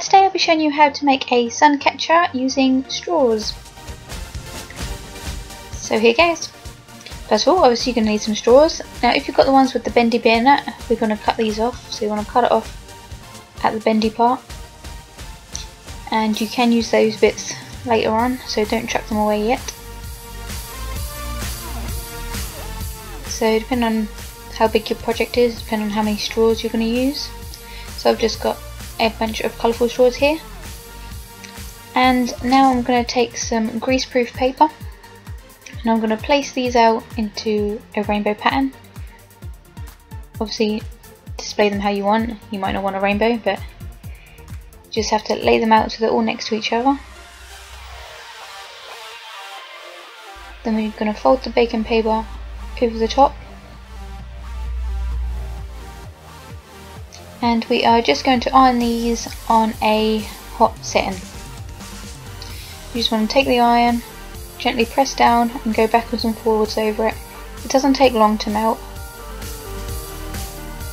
today I'll be showing you how to make a Suncatcher using straws. So here goes. First of all, obviously you're going to need some straws. Now if you've got the ones with the bendy bit in it, we're going to cut these off. So you want to cut it off at the bendy part. And you can use those bits later on, so don't chuck them away yet. So depending on how big your project is, depending on how many straws you're going to use. So I've just got a bunch of colourful straws here. And now I'm going to take some greaseproof paper and I'm going to place these out into a rainbow pattern. Obviously display them how you want, you might not want a rainbow, but you just have to lay them out so they're all next to each other. Then we're going to fold the baking paper over the top. And we are just going to iron these on a hot setting. You just want to take the iron, gently press down and go backwards and forwards over it. It doesn't take long to melt.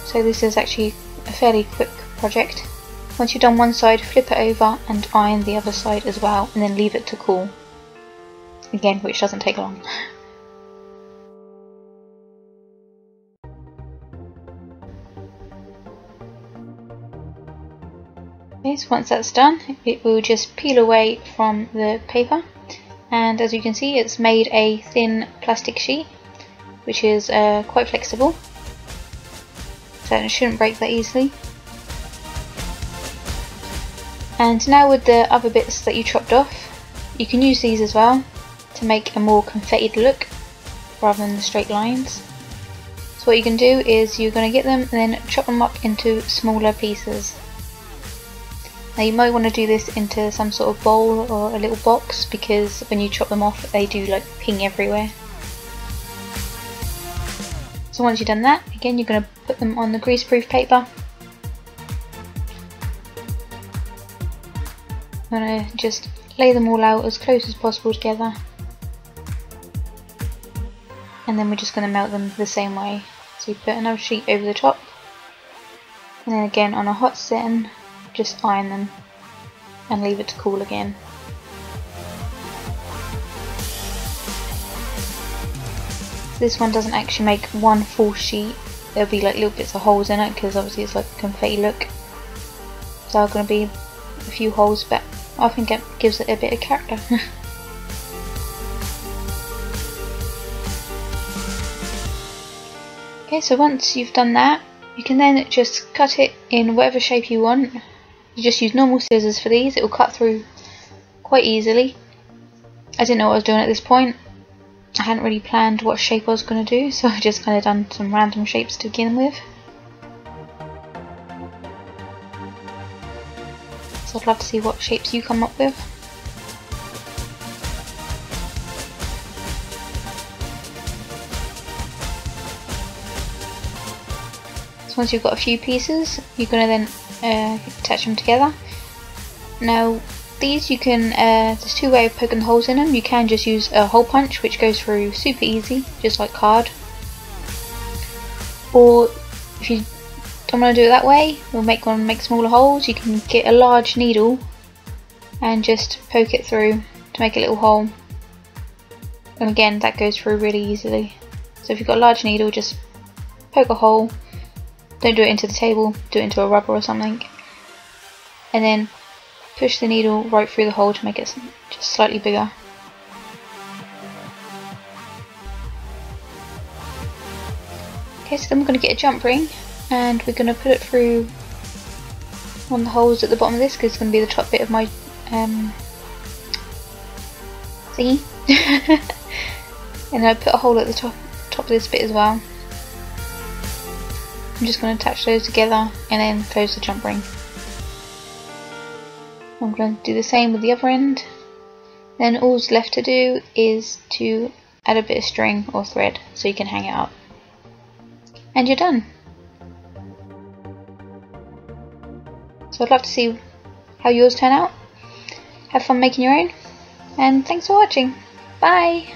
So this is actually a fairly quick project. Once you've done one side, flip it over and iron the other side as well, and then leave it to cool. Again, which doesn't take long. Okay, so once that's done, it will just peel away from the paper, and as you can see it's made a thin plastic sheet which is quite flexible, so it shouldn't break that easily. And now with the other bits that you chopped off, you can use these as well to make a more confettied look rather than the straight lines. So what you can do is you're going to get them and then chop them up into smaller pieces. Now you might want to do this into some sort of bowl or a little box, because when you chop them off they do like ping everywhere. So once you've done that, again you're going to put them on the greaseproof paper. I'm going to just lay them all out as close as possible together, and then we're just going to melt them the same way. So you put another sheet over the top, and then again on a hot setting just iron them and leave it to cool again. So this one doesn't actually make one full sheet, there'll be like little bits of holes in it because obviously it's like a confetti look. So there are going to be a few holes, but I think it gives it a bit of character. Okay, so once you've done that, you can then just cut it in whatever shape you want. You just use normal scissors for these, it will cut through quite easily. I didn't know what I was doing at this point. I hadn't really planned what shape I was going to do, so I just kind of done some random shapes to begin with. So I'd love to see what shapes you come up with. Once you've got a few pieces, you're going to then attach them together. Now these you can, there's two ways of poking holes in them. You can just use a hole punch which goes through super easy, just like card. Or if you don't want to do it that way, or make smaller holes, you can get a large needle and just poke it through to make a little hole. And again that goes through really easily. So if you've got a large needle, just poke a hole. Don't do it into the table, do it into a rubber or something, and then push the needle right through the hole to make it just slightly bigger. Okay, so then we're going to get a jump ring and we're going to put it through one of the holes at the bottom of this, because it's going to be the top bit of my thingy. And I put a hole at the top of this bit as well. I'm just going to attach those together and then close the jump ring. I'm going to do the same with the other end. Then all's left to do is to add a bit of string or thread so you can hang it up. And you're done. So I'd love to see how yours turn out. Have fun making your own, and thanks for watching. Bye!